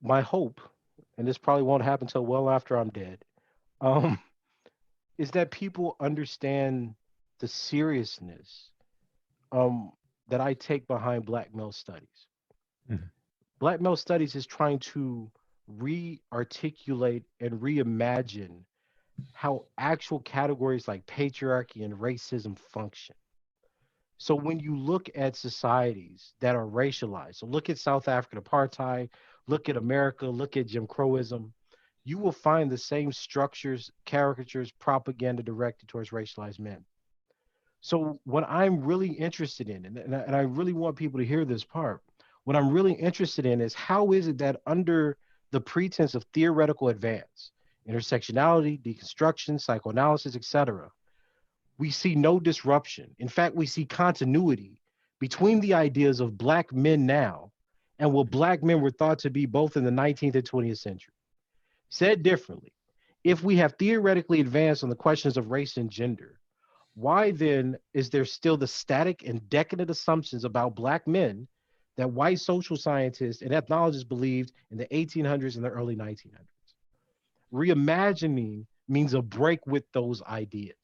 my hope, and this probably won't happen till well after I'm dead, um, is that people understand the seriousness um, that I take behind Black male studies. Mhm. Black male studies is trying to re-articulate and reimagine how actual categories like patriarchy and racism function. So when you look at societies that are racialized, so look at South African apartheid, look at America, look at Jim Crowism, you will find the same structures, caricatures, propaganda directed towards racialized men. So what I'm really interested in, and I really want people to hear this part, what I'm really interested in is how is it that under the pretense of theoretical advance, intersectionality, deconstruction, psychoanalysis, etc., we see no disruption. In fact, we see continuity between the ideas of Black men now and what Black men were thought to be both in the 19th and 20th century. Said differently, if we have theoretically advanced on the questions of race and gender, why then is there still the static and decadent assumptions about Black men that white social scientists and ethnologists believed in the 1800s and the early 1900s? Reimagining means a break with those ideas.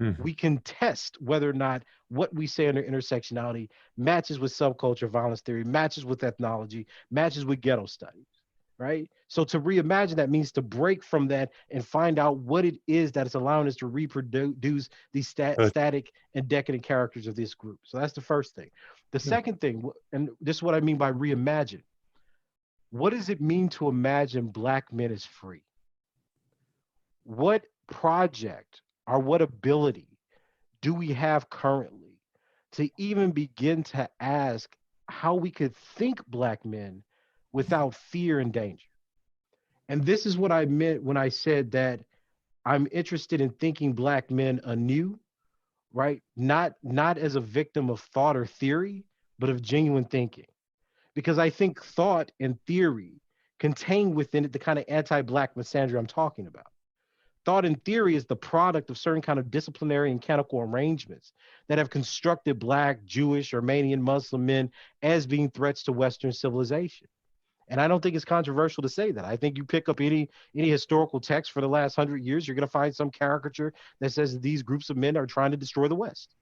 Mhm. We can test whether or not what we say under intersectionality matches with subculture violence theory, matches with ethnology, matches with ghetto studies, right? So to reimagine that means to break from that and find out what it is that is allowing us to reproduce these Good. static and decadent characters of this group. So that's the first thing. The Yeah. second thing, and this is what I mean by reimagine. What does it mean to imagine Black men as free? What project or what ability do we have currently to even begin to ask how we could think Black men without fear and danger? And this is what I meant when I said that I'm interested in thinking Black men anew, right? Not as a victim of thought or theory, but of genuine thinking. Because I think thought and theory contain within it the kind of anti-Black misandry I'm talking about. Thought and theory is the product of certain kind of disciplinary and canonical arrangements that have constructed Black, Jewish, Armenian, Muslim men as being threats to Western civilization. And I don't think it's controversial to say that. I think you pick up any historical text for the last 100 years, you're going to find some caricature that says that these groups of men are trying to destroy the West,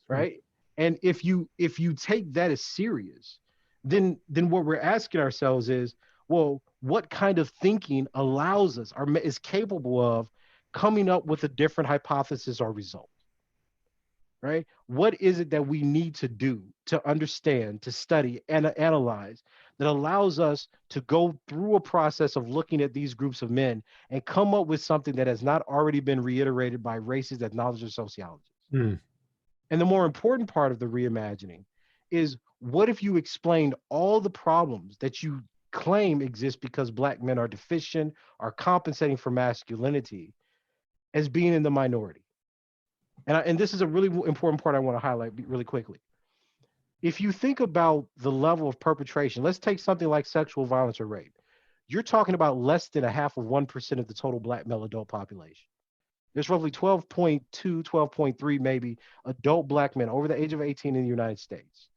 Right. right? And if you take that as serious, then what we're asking ourselves is, well, what kind of thinking allows us or is capable of coming up with a different hypothesis or result, right? What is it that we need to do to understand, to study, and analyze that allows us to go through a process of looking at these groups of men and come up with something that has not already been reiterated by racists, ethnologists, or sociologists? Mm. And the more important part of the reimagining is, what if you explained all the problems that you claim exist because Black men are deficient, are compensating for masculinity, as being in the minority? And this is a really important part I want to highlight really quickly. If you think about the level of perpetration, let's take something like sexual violence or rape. You're talking about less than a half of 1% of the total Black male adult population. There's roughly 12.2, 12.3 maybe adult Black men over the age of 18 in the United States.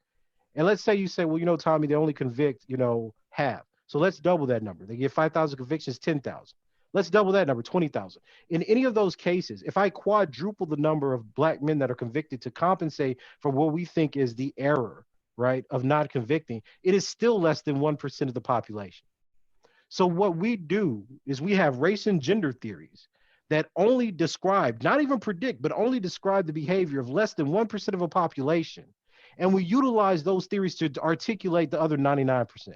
And let's say you say, well, Tommy, they only convict, half. So let's double that number. They get 5,000 convictions, 10,000. Let's double that number, 20,000. In any of those cases, if I quadruple the number of Black men that are convicted to compensate for what we think is the error, right, of not convicting, it is still less than 1% of the population. So what we do is we have race and gender theories that only describe, not even predict, but only describe the behavior of less than 1% of a population. And we utilize those theories to articulate the other 99%.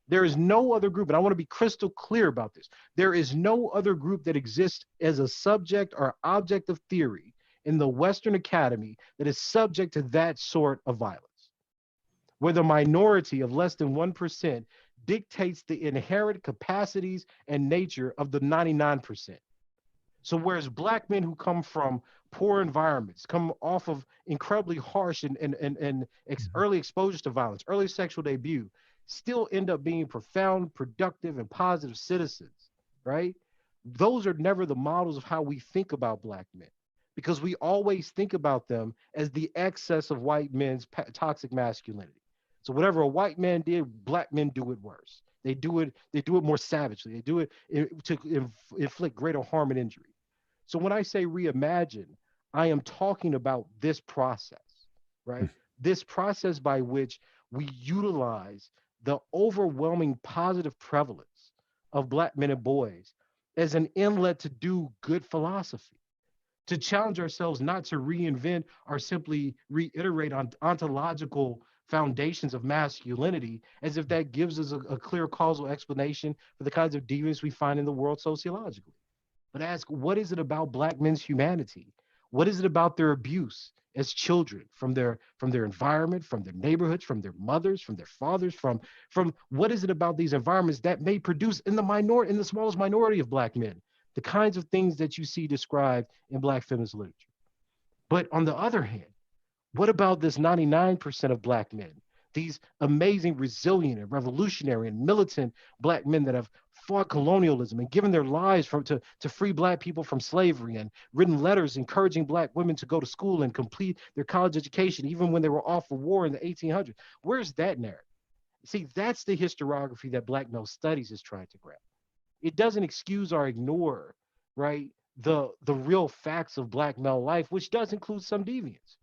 There is no other group, and I want to be crystal clear about this. There is no other group that exists as a subject or object of theory in the Western Academy that is subject to that sort of violence, where the minority of less than 1% dictates the inherent capacities and nature of the 99%. So whereas Black men who come from poor environments, come off of incredibly harsh and Mhm. early exposures to violence, early sexual debut, still end up being profound, productive, and positive citizens, right? Those are never the models of how we think about Black men, because we always think about them as the excess of white men's toxic masculinity. So whatever a white man did, Black men do it worse. They do it more savagely. They do it to inflict greater harm and injury. So when I say reimagine, I am talking about this process, right? This process by which we utilize the overwhelming positive prevalence of black men and boys as an inlet to do good philosophy, to challenge ourselves not to reinvent or simply reiterate on ontological foundations of masculinity as if that gives us a clear causal explanation for the kinds of deviance we find in the world sociologically. But ask, what is it about black men's humanity? What is it about their abuse as children from their environment, from their neighborhoods, from their mothers, from their fathers, from what is it about these environments that may produce in the minority, in the smallest minority of black men, the kinds of things that you see described in black feminist literature? But on the other hand, what about this 99% of black men, these amazing, resilient, and revolutionary and militant black men that have fought colonialism and given their lives to free black people from slavery and written letters encouraging black women to go to school and complete their college education, even when they were off for war in the 1800s? Where's that narrative? See, that's the historiography that Black male studies is trying to grab. It doesn't excuse or ignore, right, the real facts of black male life, which does include some deviance,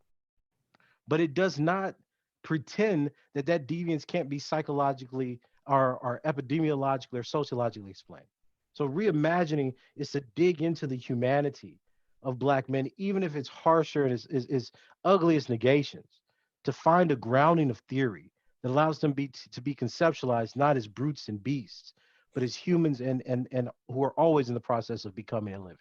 but it does not pretend that that deviance can't be psychologically or epidemiologically or sociologically explained. So reimagining is to dig into the humanity of black men, even if it's harsher and is ugly as negations, to find a grounding of theory that allows them to be conceptualized not as brutes and beasts, but as humans and who are always in the process of becoming and living.